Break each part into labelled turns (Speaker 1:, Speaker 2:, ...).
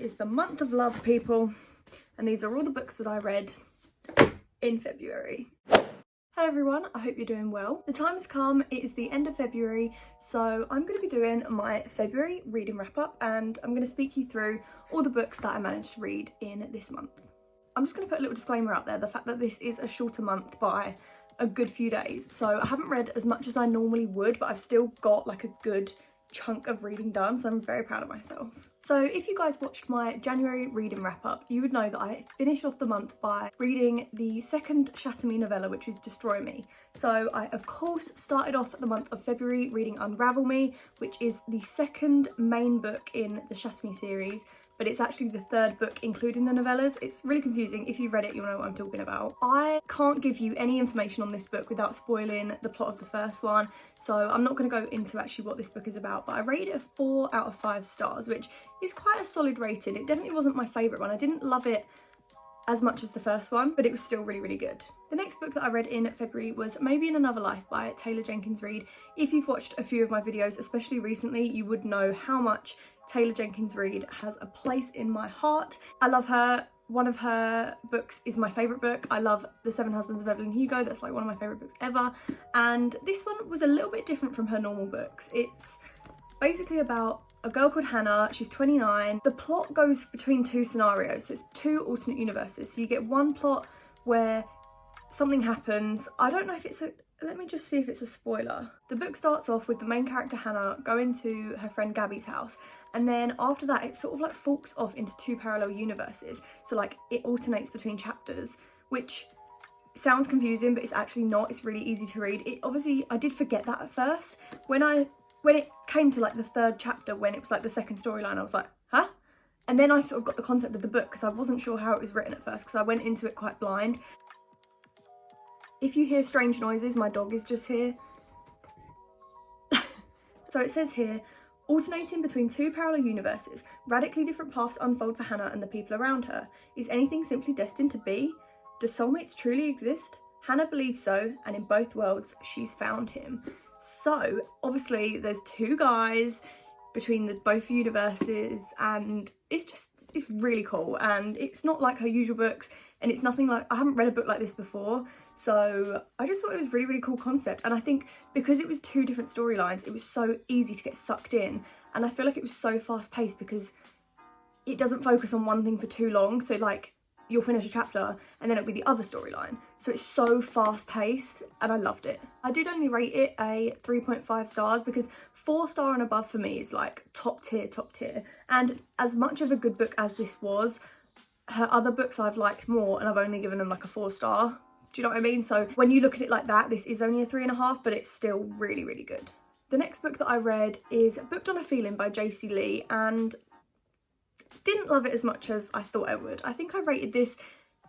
Speaker 1: is the month of love, people, and these are all the books that I read in February. Hello everyone, I hope you're doing well. The time has come, it is the end of February, so I'm going to be doing my February reading wrap up, and I'm going to speak you through all the books that I managed to read in this month. I'm just going to put a little disclaimer out there, the fact that this is a shorter month by a good few days, so I haven't read as much as I normally would, but I've still got like a good chunk of reading done, so I'm very proud of myself. So if you guys watched my January reading wrap up, you would know that I finished off the month by reading the second Shatter Me novella, which is Destroy Me. So I of course started off the month of February reading Unravel Me, which is the second main book in the Shatter Me series, but it's actually the third book including the novellas. It's really confusing. If you've read it, you'll know what I'm talking about. I can't give you any information on this book without spoiling the plot of the first one, so I'm not going to go into actually what this book is about, but I rated it a 4 out of 5 stars, which is quite a solid rating. It definitely wasn't my favourite one. I didn't love it as much as the first one, but it was still really, really good. The next book that I read in February was Maybe in Another Life by Taylor Jenkins Reid. If you've watched a few of my videos, especially recently, you would know how much Taylor Jenkins Reid has a place in my heart. I love her. One of her books is my favourite book. I love The Seven Husbands of Evelyn Hugo. That's like one of my favourite books ever. And this one was a little bit different from her normal books. It's basically about a girl called Hannah. She's 29. The plot goes between two scenarios. So it's two alternate universes. So you get one plot where something happens. I don't know if it's a... Let me just see if it's a spoiler. The book starts off with the main character Hannah going to her friend Gabby's house, and then after that it sort of like forks off into two parallel universes. So like it alternates between chapters, which sounds confusing, but it's actually not. It's really easy to read. It obviously, I did forget that at first. When it came to like the third chapter, when it was like the second storyline, I was like, huh? And then I sort of got the concept of the book because I wasn't sure how it was written at first because I went into it quite blind. If you hear strange noises, my dog is just here. So it says here, alternating between two parallel universes, radically different paths unfold for Hannah and the people around her. Is anything simply destined to be? Do soulmates truly exist? Hannah believes so, and in both worlds, she's found him. So obviously there's two guys between both universes, and it's really cool. And it's not like her usual books, and it's nothing like, I haven't read a book like this before, so I just thought it was a really, really cool concept. And I think because it was two different storylines, it was so easy to get sucked in, and I feel like it was so fast paced because it doesn't focus on one thing for too long. So like you'll finish a chapter and then it'll be the other storyline, so it's so fast paced and I loved it. I did only rate it a 3.5 stars because 4-star and above for me is like top tier. And as much of a good book as this was, her other books I've liked more and I've only given them like a 4-star. Do you know what I mean? So when you look at it like that, this is only a 3.5, but it's still really, really good. The next book that I read is Booked on a Feeling by JC Lee, and didn't love it as much as I thought I would. I think I rated this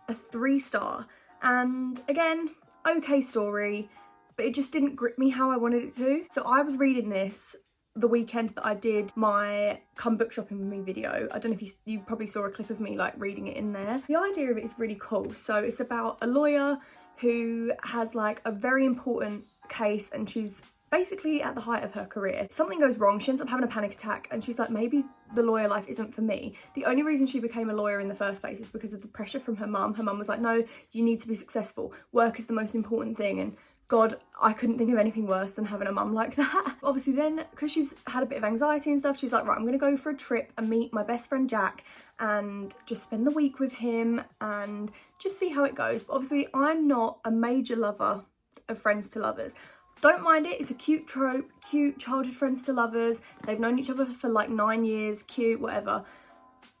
Speaker 1: a 3-star, and again, okay story, but it just didn't grip me how I wanted it to. So I was reading this the weekend that I did my Come Book Shopping With Me video. I don't know if you probably saw a clip of me like reading it in there. The idea of it is really cool. So it's about a lawyer who has like a very important case, and she's basically at the height of her career. Something goes wrong, she ends up having a panic attack, and she's like, maybe the lawyer life isn't for me. The only reason she became a lawyer in the first place is because of the pressure from her mum. Her mum was like, no, you need to be successful. Work is the most important thing. And God, I couldn't think of anything worse than having a mum like that. Obviously then, because she's had a bit of anxiety and stuff, she's like, right, I'm gonna go for a trip and meet my best friend Jack and just spend the week with him and just see how it goes. But obviously I'm not a major lover of friends to lovers. Don't mind it, it's a cute trope, cute childhood friends to lovers. They've known each other for like 9 years, cute, whatever.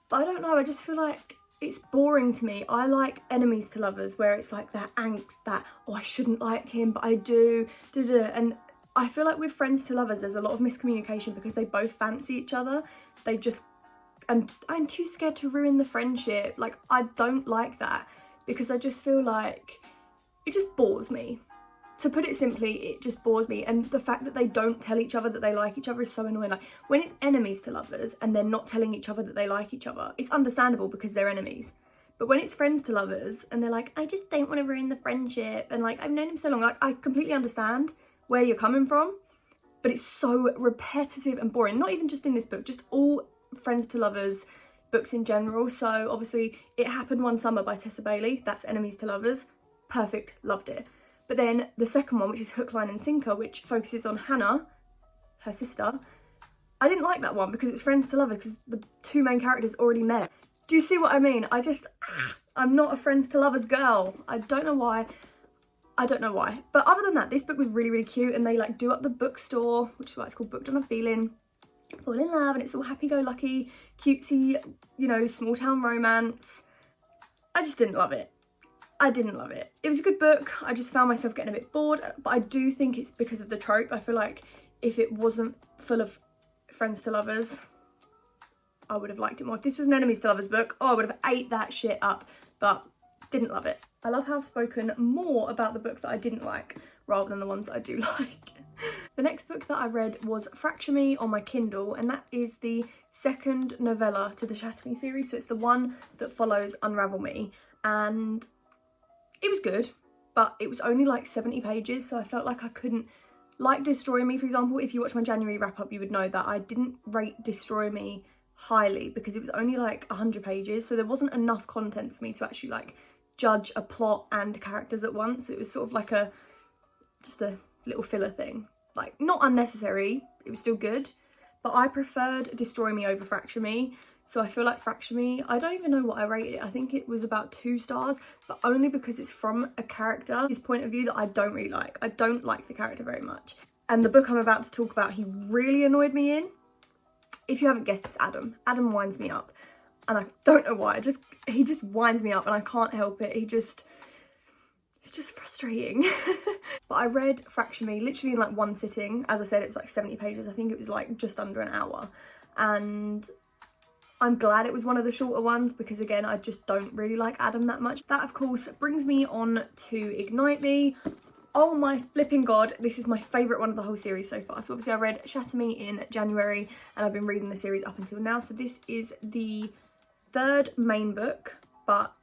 Speaker 1: But I don't know, I just feel like it's boring to me. I like enemies to lovers, where it's like that angst, that, oh, I shouldn't like him, but I do, and I feel like with friends to lovers, there's a lot of miscommunication because they both fancy each other. They just, and I'm too scared to ruin the friendship. Like, I don't like that because I just feel like it just bores me. To put it simply, it just bores me, and the fact that they don't tell each other that they like each other is so annoying. Like, when it's enemies to lovers and they're not telling each other that they like each other, it's understandable because they're enemies. But when it's friends to lovers and they're like, I just don't want to ruin the friendship, and like, I've known him so long, like, I completely understand where you're coming from, but it's so repetitive and boring. Not even just in this book, just all friends to lovers books in general. So obviously It Happened One Summer by Tessa Bailey, that's enemies to lovers, perfect, loved it. But then the second one, which is Hook, Line and Sinker, which focuses on Hannah, her sister, I didn't like that one because it was friends to lovers, because the two main characters already met. Do you see what I mean? I'm not a friends to lovers girl. I don't know why. But other than that, this book was really, really cute, and they like do up the bookstore, which is why it's called Booked on a Feeling, fall in love, and it's all happy-go-lucky, cutesy, you know, small town romance. I just didn't love it. I didn't love it. It was a good book. I just found myself getting a bit bored, but I do think it's because of the trope. I feel like if it wasn't full of friends to lovers, I would have liked it more. If this was an enemies to lovers book, oh, I would have ate that shit up, but didn't love it. I love how I've spoken more about the book that I didn't like rather than the ones that I do like. The next book that I read was Fracture Me on my Kindle, and that is the second novella to the Shatter Me series. So it's the one that follows Unravel Me, and it was good, but it was only like 70 pages, so I felt like I couldn't, like Destroy Me, for example. If you watch my January wrap up, you would know that I didn't rate Destroy Me highly because it was only like 100 pages, so there wasn't enough content for me to actually like judge a plot and characters at once. It was sort of like just a little filler thing, like not unnecessary, it was still good, but I preferred Destroy Me over Fracture Me. So I feel like Fracture Me, I don't even know what I rated it. I think it was about 2 stars, but only because it's from a character, his point of view, that I don't really like. I don't like the character very much. And the book I'm about to talk about, he really annoyed me in. If you haven't guessed, it's Adam. Adam winds me up, and I don't know why. He just winds me up, and I can't help it. It's just frustrating. But I read Fracture Me literally in like one sitting. As I said, it was like 70 pages. I think it was like just under an hour. And I'm glad it was one of the shorter ones because, again, I just don't really like Adam that much. That, of course, brings me on to Ignite Me. Oh my flipping god, this is my favourite one of the whole series so far. So obviously I read Shatter Me in January, and I've been reading the series up until now. So this is the 3rd main book, but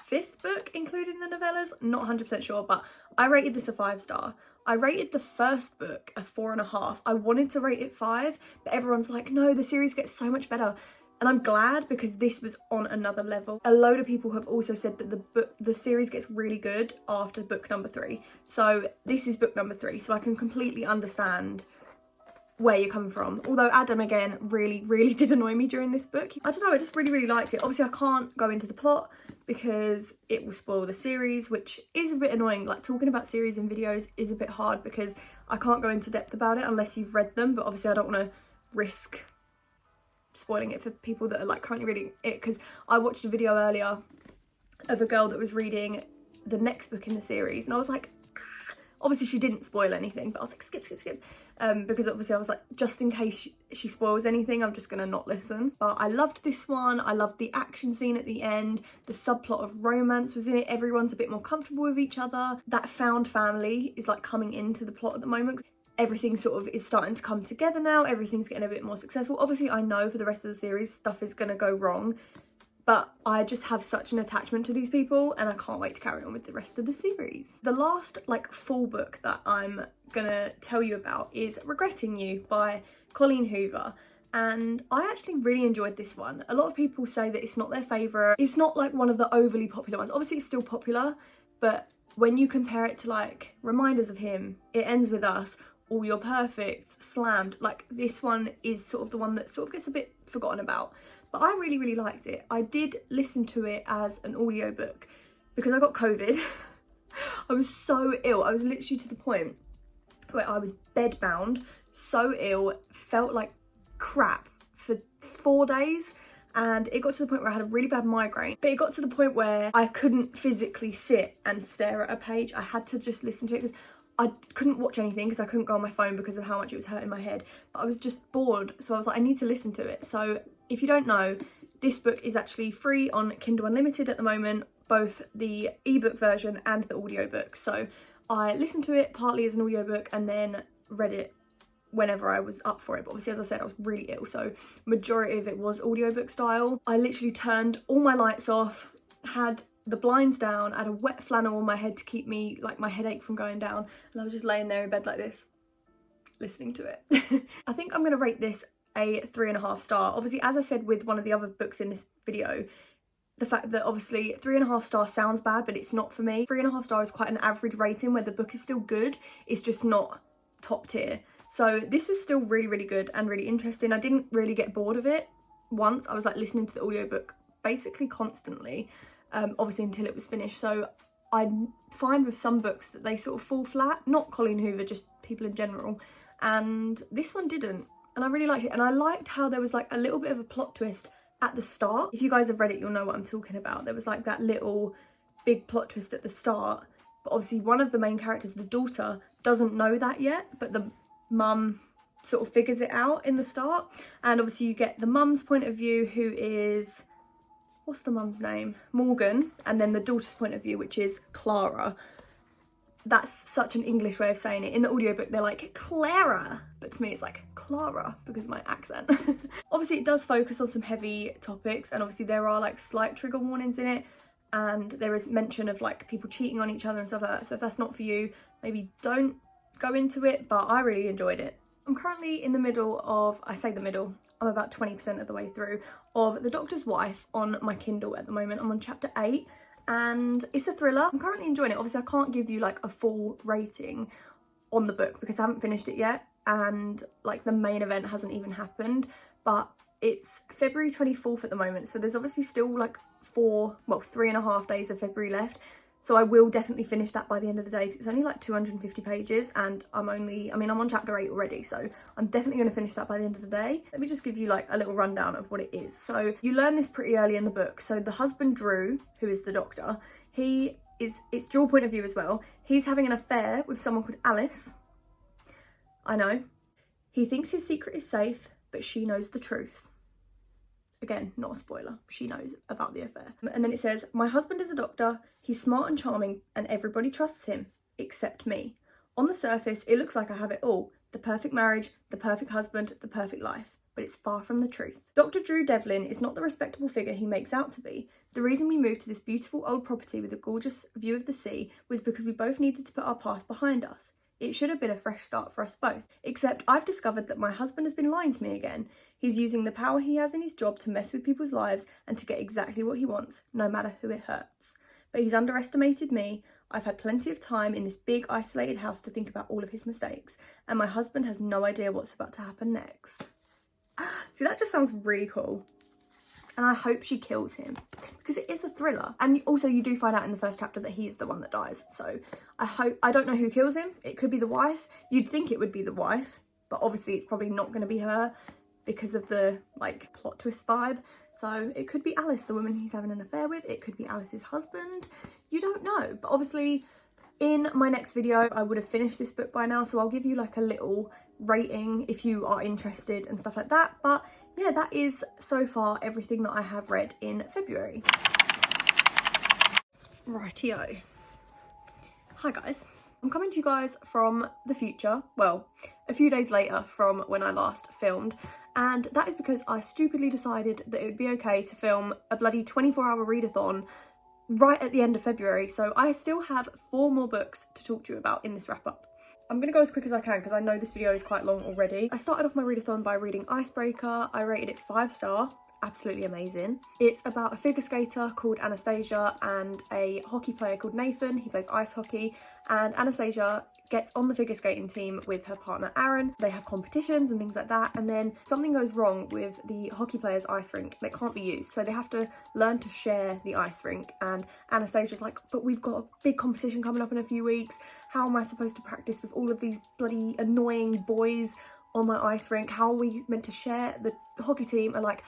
Speaker 1: 5th book including the novellas. Not 100% sure, but I rated this a 5-star. I rated the first book a 4.5. I wanted to rate it 5, but everyone's like, no, the series gets so much better. And I'm glad, because this was on another level. A load of people have also said that the series gets really good after book number 3. So this is book number 3, so I can completely understand where you're coming from. Although Adam, again, really, really did annoy me during this book. I don't know, I just really, really liked it. Obviously, I can't go into the plot because it will spoil the series, which is a bit annoying. Like, talking about series in videos is a bit hard because I can't go into depth about it unless you've read them. But obviously, I don't want to risk spoiling it for people that are like currently reading it, because I watched a video earlier of a girl that was reading the next book in the series, and I was like, obviously she didn't spoil anything, but I was like, skip, because obviously I was like, just in case she spoils anything, I'm just gonna not listen. But I loved this one. I loved the action scene at the end. The subplot of romance was in it. Everyone's a bit more comfortable with each other. That found family is like coming into the plot at the moment. Everything sort of is starting to come together now. Everything's getting a bit more successful. Obviously, I know for the rest of the series stuff is going to go wrong, but I just have such an attachment to these people, and I can't wait to carry on with the rest of the series. The last like full book that I'm gonna tell you about is Regretting You by Colleen Hoover, and I actually really enjoyed this one. A lot of people say that it's not their favourite. It's not like one of the overly popular ones. Obviously, it's still popular, but when you compare it to like Reminders of Him, It Ends With Us, All You're Perfect, Slammed, like this one is sort of the one that sort of gets a bit forgotten about. But I really, really liked it. I did listen to it as an audiobook because I got COVID. I was so ill. I was literally to the point where I was bedbound, so ill, felt like crap for 4 days. And it got to the point where I had a really bad migraine. But it got to the point where I couldn't physically sit and stare at a page. I had to just listen to it because I couldn't watch anything because I couldn't go on my phone because of how much it was hurting my head. But I was just bored, so I was like, I need to listen to it. So if you don't know, this book is actually free on Kindle Unlimited at the moment, both the ebook version and the audiobook. So I listened to it partly as an audiobook and then read it whenever I was up for it. But obviously, as I said, I was really ill, so majority of it was audiobook style. I literally turned all my lights off, had the blinds down, I had a wet flannel on my head to keep me, like, my headache from going down, and I was just laying there in bed like this, listening to it. I think I'm going to rate this a 3.5 star. Obviously, as I said with one of the other books in this video, the fact that obviously 3.5 star sounds bad, but it's not for me. 3.5 star is quite an average rating where the book is still good, it's just not top tier. So this was still really, really good and really interesting. I didn't really get bored of it once. I was like listening to the audiobook basically constantly, obviously until it was finished. So I find with some books that they sort of fall flat, not Colleen Hoover, just people in general, and this one didn't, and I really liked it. And I liked how there was like a little bit of a plot twist at the start. If you guys have read it, you'll know what I'm talking about. There was like that little big plot twist at the start, but obviously one of the main characters, the daughter, doesn't know that yet, but the mum sort of figures it out in the start. And obviously you get the mum's point of view, who is, what's the mum's name? Morgan. And then the daughter's point of view, which is Clara. That's such an English way of saying it. In the audiobook, they're like, Clara. But to me, it's like Clara because of my accent. Obviously, it does focus on some heavy topics. And obviously, there are like slight trigger warnings in it. And there is mention of like people cheating on each other and stuff like that. So if that's not for you, maybe don't go into it. But I really enjoyed it. I'm currently in the middle of, I say the middle, I'm about 20% of the way through, of The Doctor's Wife on my Kindle at the moment. I'm on chapter 8 and it's a thriller. I'm currently enjoying it. Obviously I can't give you like a full rating on the book because I haven't finished it yet and like the main event hasn't even happened, but it's February 24th at the moment. So there's obviously still like 3.5 days of February left. So I will definitely finish that by the end of the day because it's only like 250 pages and I'm on chapter 8 already, so I'm definitely going to finish that by the end of the day. Let me just give you like a little rundown of what it is. So you learn this pretty early in the book. So the husband, Drew, who is the Doctor, it's dual point of view as well. He's having an affair with someone called Alice. I know. He thinks his secret is safe, but she knows the truth. Again, not a spoiler, she knows about the affair. And then it says, my husband is a doctor, he's smart and charming and everybody trusts him, except me. On the surface, it looks like I have it all. The perfect marriage, the perfect husband, the perfect life. But it's far from the truth. Dr. Drew Devlin is not the respectable figure he makes out to be. The reason we moved to this beautiful old property with a gorgeous view of the sea was because we both needed to put our past behind us. It should have been a fresh start for us both. Except I've discovered that my husband has been lying to me again. He's using the power he has in his job to mess with people's lives and to get exactly what he wants, no matter who it hurts. But he's underestimated me. I've had plenty of time in this big isolated house to think about all of his mistakes, and my husband has no idea what's about to happen next. See, that just sounds really cool. And I hope she kills him because it is a thriller. And also you do find out in the first chapter that he's the one that dies. So I don't know who kills him. It could be the wife. You'd think it would be the wife, but obviously it's probably not going to be her because of the like plot twist vibe. So it could be Alice, the woman he's having an affair with. It could be Alice's husband. You don't know. But obviously in my next video, I would have finished this book by now. So I'll give you like a little rating if you are interested and stuff like that. But yeah, that is so far everything that I have read in February. Rightio. Hi guys. I'm coming to you guys from the future. Well, a few days later from when I last filmed. And that is because I stupidly decided that it would be okay to film a bloody 24-hour readathon right at the end of February. So I still have 4 more books to talk to you about in this wrap up. I'm going to go as quick as I can because I know this video is quite long already. I started off my readathon by reading Icebreaker. I rated it 5-star. Absolutely amazing. It's about a figure skater called Anastasia and a hockey player called Nathan. He plays ice hockey, and Anastasia gets on the figure skating team with her partner Aaron. They have competitions and things like that, and then something goes wrong with the hockey player's ice rink and it can't be used, so they have to learn to share the ice rink. And Anastasia's like, but we've got a big competition coming up in a few weeks. How am I supposed to practice with all of these bloody annoying boys on my ice rink? How are we meant to share? The hockey team are like,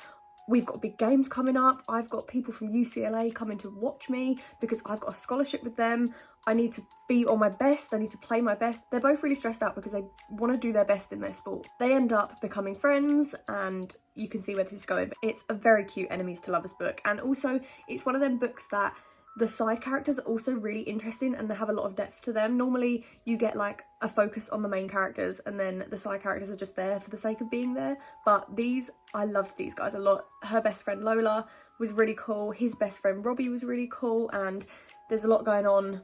Speaker 1: we've got big games coming up. I've got people from UCLA coming to watch me because I've got a scholarship with them. I need to be on my best. I need to play my best. They're both really stressed out because they want to do their best in their sport. They end up becoming friends and you can see where this is going. But it's a very cute enemies to lovers book. And also it's one of them books that the side characters are also really interesting and they have a lot of depth to them. Normally you get like a focus on the main characters and then the side characters are just there for the sake of being there. But these, I loved these guys a lot. Her best friend Lola was really cool. His best friend Robbie was really cool, and there's a lot going on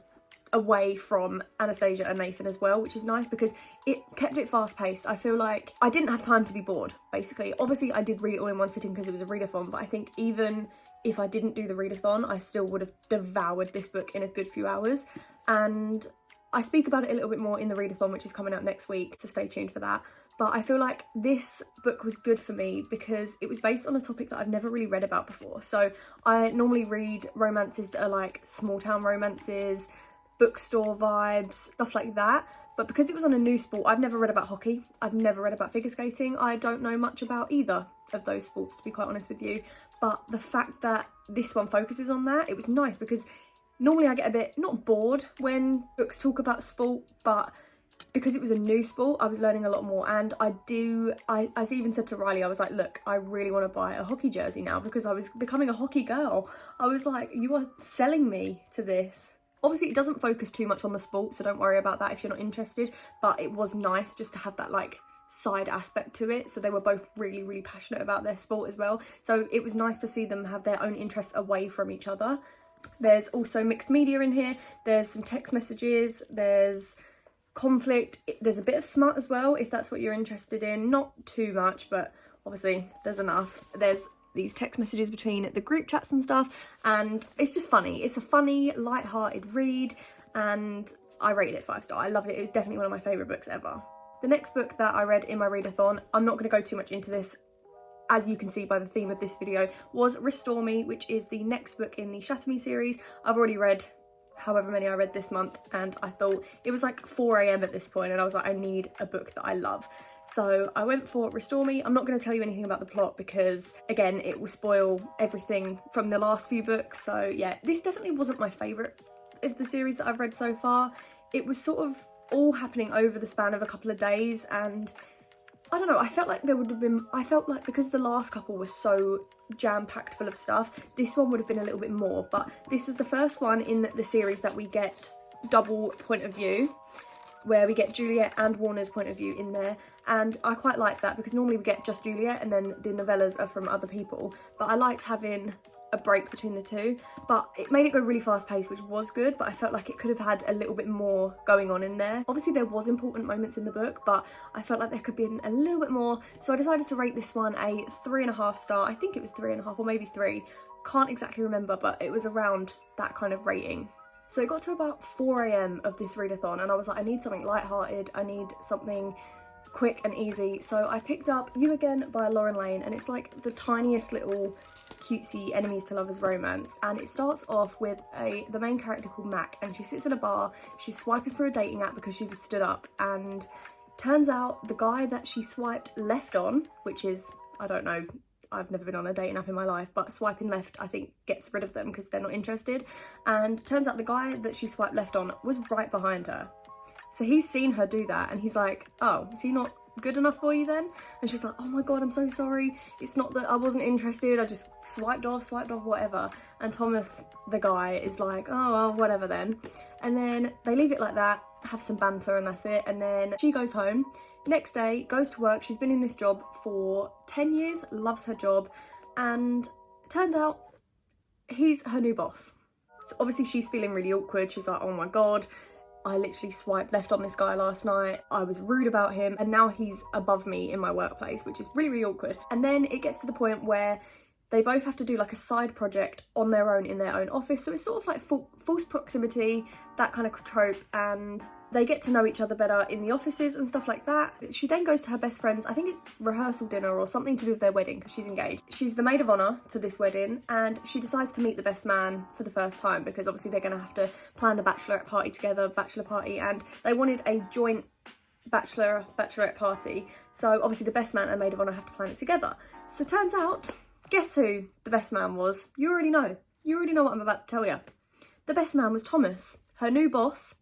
Speaker 1: away from Anastasia and Nathan as well, which is nice because it kept it fast paced. I feel like I didn't have time to be bored, basically. Obviously I did read it all in one sitting because it was a readathon, but I think even if I didn't do the readathon, I still would have devoured this book in a good few hours. And I speak about it a little bit more in the readathon, which is coming out next week, so stay tuned for that. But I feel like this book was good for me because it was based on a topic that I've never really read about before. So I normally read romances that are like small town romances, bookstore vibes, stuff like that. But because it was on a new sport, I've never read about hockey, I've never read about figure skating, I don't know much about either of those sports, to be quite honest with you. But the fact that this one focuses on that, it was nice because normally I get a bit, not bored when books talk about sport, but because it was a new sport, I was learning a lot more. And I even said to Riley, I was like, look, I really want to buy a hockey jersey now because I was becoming a hockey girl. I was like, you are selling me to this. Obviously, it doesn't focus too much on the sport, so don't worry about that if you're not interested. But it was nice just to have that like side aspect to it. So they were both really, really passionate about their sport as well. So it was nice to see them have their own interests away from each other. There's also mixed media in here. There's some text messages. There's conflict. There's a bit of smut as well, if that's what you're interested in. Not too much, but obviously there's enough. There's these text messages between the group chats and stuff, and it's just funny. It's a funny, light-hearted read, and I rated it 5 star. I loved it. It was definitely one of my favourite books ever. The next book that I read in my readathon, I'm not going to go too much into this, as you can see by the theme of this video, was Restore Me, which is the next book in the Shatter Me series. I've already read however many I read this month, and I thought it was like 4 AM at this point, and I was like, I need a book that I love. So I went for Restore Me. I'm not going to tell you anything about the plot because, again, it will spoil everything from the last few books. So yeah, this definitely wasn't my favourite of the series that I've read so far. It was sort of all happening over the span of a couple of days, and I don't know, I felt like because the last couple was so jam-packed full of stuff, this one would have been a little bit more. But this was the first one in the series that we get double point of view, where we get Juliet and Warner's point of view in there, and I quite liked that because normally we get just Juliet and then the novellas are from other people, but I liked having a break between the two. But it made it go really fast paced, which was good, but I felt like it could have had a little bit more going on in there. Obviously there was important moments in the book, but I felt like there could be a little bit more, so I decided to rate this one a 3.5 star. I think it was 3.5 or maybe 3, can't exactly remember, but it was around that kind of rating. So it got to about 4 AM of this readathon, and I was like, I need something light-hearted, I need something quick and easy. So I picked up You Again by Lauren Lane, and it's like the tiniest little cutesy enemies to lovers romance, and it starts off with the main character called Mac, and she sits in a bar, she's swiping for a dating app because she was stood up, and turns out the guy that she swiped left on, which is, I don't know, I've never been on a dating app in my life, but swiping left I think gets rid of them because they're not interested, and turns out the guy that she swiped left on was right behind her. So he's seen her do that, and he's like, oh, is he not good enough for you then? And she's like, oh my god, I'm so sorry, it's not that I wasn't interested, I just swiped off, whatever. And Thomas, the guy, is like, oh well, whatever then. And then they leave it like that, have some banter, and that's it. And then she goes home. Next day, goes to work. She's been in this job for 10 years, loves her job, and turns out he's her new boss. So obviously she's feeling really awkward. She's like, oh my god, I literally swiped left on this guy last night, I was rude about him, and now he's above me in my workplace, which is really, really awkward. And then it gets to the point where they both have to do like a side project on their own in their own office. So it's sort of like false proximity, that kind of trope, and they get to know each other better in the offices and stuff like that. She then goes to her best friend's, I think it's rehearsal dinner or something to do with their wedding because she's engaged. She's the maid of honour to this wedding, and she decides to meet the best man for the first time because obviously they're going to have to plan the bachelorette party together, bachelor party, and they wanted a joint bachelorette party. So obviously the best man and maid of honour have to plan it together. So turns out, guess who the best man was? You already know. You already know what I'm about to tell you. The best man was Thomas, her new boss,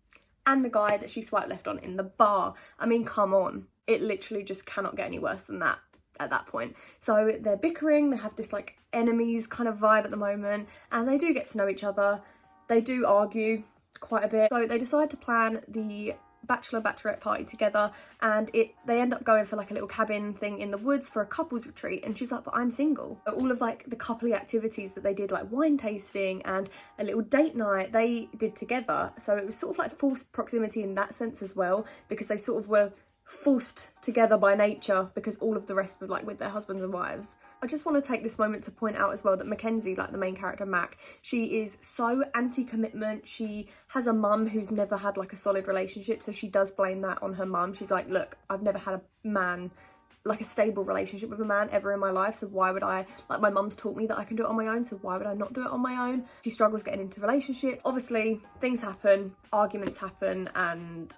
Speaker 1: and the guy that she swiped left on in the bar. I mean, come on. It literally just cannot get any worse than that at that point. So they're bickering, they have this like enemies kind of vibe at the moment, and they do get to know each other. They do argue quite a bit. So they decide to plan the bachelorette party together, and they end up going for like a little cabin thing in the woods for a couples retreat, and she's like, but I'm single. All of like the coupley activities that they did, like wine tasting and a little date night, they did together. So it was sort of like forced proximity in that sense as well, because they sort of were forced together by nature because all of the rest were like with their husbands and wives. I just want to take this moment to point out as well that Mackenzie, like the main character Mac, she is so anti-commitment. She has a mum who's never had like a solid relationship, so she does blame that on her mum. She's like, look, I've never had a man, like a stable relationship with a man ever in my life, so why would I, like my mum's taught me that I can do it on my own, so why would I not do it on my own? She struggles getting into relationships. Obviously things happen, arguments happen, and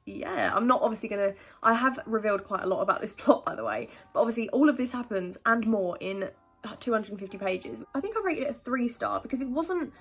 Speaker 1: yeah, I'm not obviously gonna, I have revealed quite a lot about this plot, by the way, but obviously all of this happens and more in 250 pages. I think I rated it a 3-star because it wasn't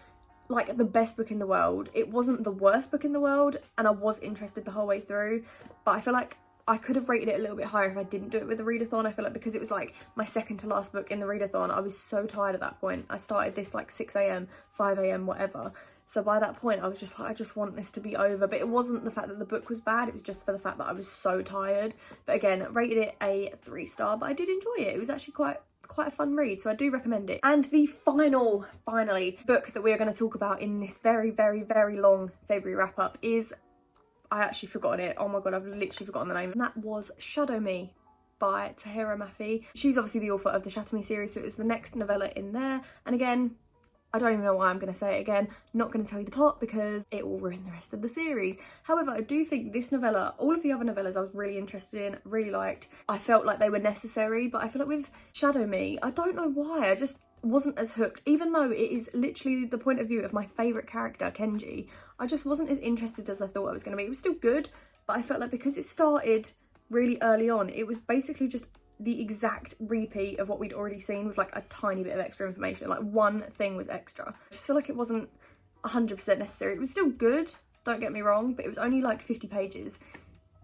Speaker 1: like the best book in the world, it wasn't the worst book in the world, and I was interested the whole way through, but I feel like I could have rated it a little bit higher if I didn't do it with the readathon. I feel like because it was like my second to last book in the readathon, I was so tired at that point. I started this like 6 a.m, 5 a.m, whatever. So by that point, I was just like, I just want this to be over. But it wasn't the fact that the book was bad. It was just for the fact that I was so tired. But again, rated it a 3-star, but I did enjoy it. It was actually quite a fun read, so I do recommend it. And the finally, book that we are going to talk about in this very, very, very long February wrap-up is, I actually forgot it. Oh my god, I've literally forgotten the name. And that was Shadow Me by Tahira Mafi. She's obviously the author of the Shadow Me series, so it was the next novella in there. And again, I don't even know why I'm going to say it again. Not going to tell you the plot because it will ruin the rest of the series. However, I do think this novella, all of the other novellas I was really interested in, really liked. I felt like they were necessary, but I feel like with Shadow Me, I don't know why, I just wasn't as hooked. Even though it is literally the point of view of my favourite character, Kenji, I just wasn't as interested as I thought I was going to be. It was still good, but I felt like because it started really early on, it was basically just the exact repeat of what we'd already seen with like a tiny bit of extra information. Like one thing was extra. I just feel like it wasn't 100% necessary. It was still good, don't get me wrong, but it was only like 50 pages,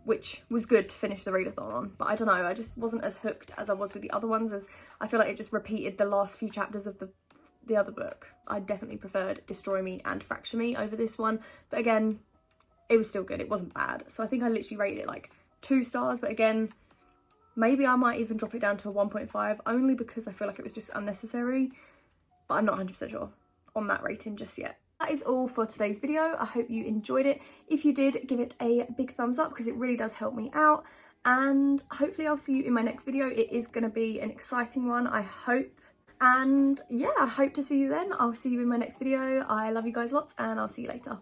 Speaker 1: which was good to finish the readathon on. But I don't know, I just wasn't as hooked as I was with the other ones, as I feel like it just repeated the last few chapters of the other book. I definitely preferred Destroy Me and Fracture Me over this one, but again, it was still good. It wasn't bad. So I think I literally rated it like 2 stars, but again, maybe I might even drop it down to a 1.5 only because I feel like it was just unnecessary, but I'm not 100% sure on that rating just yet. That is all for today's video. I hope you enjoyed it. If you did, give it a big thumbs up because it really does help me out, and hopefully I'll see you in my next video. It is going to be an exciting one, I hope, and yeah, I hope to see you then. I'll see you in my next video. I love you guys lots, and I'll see you later.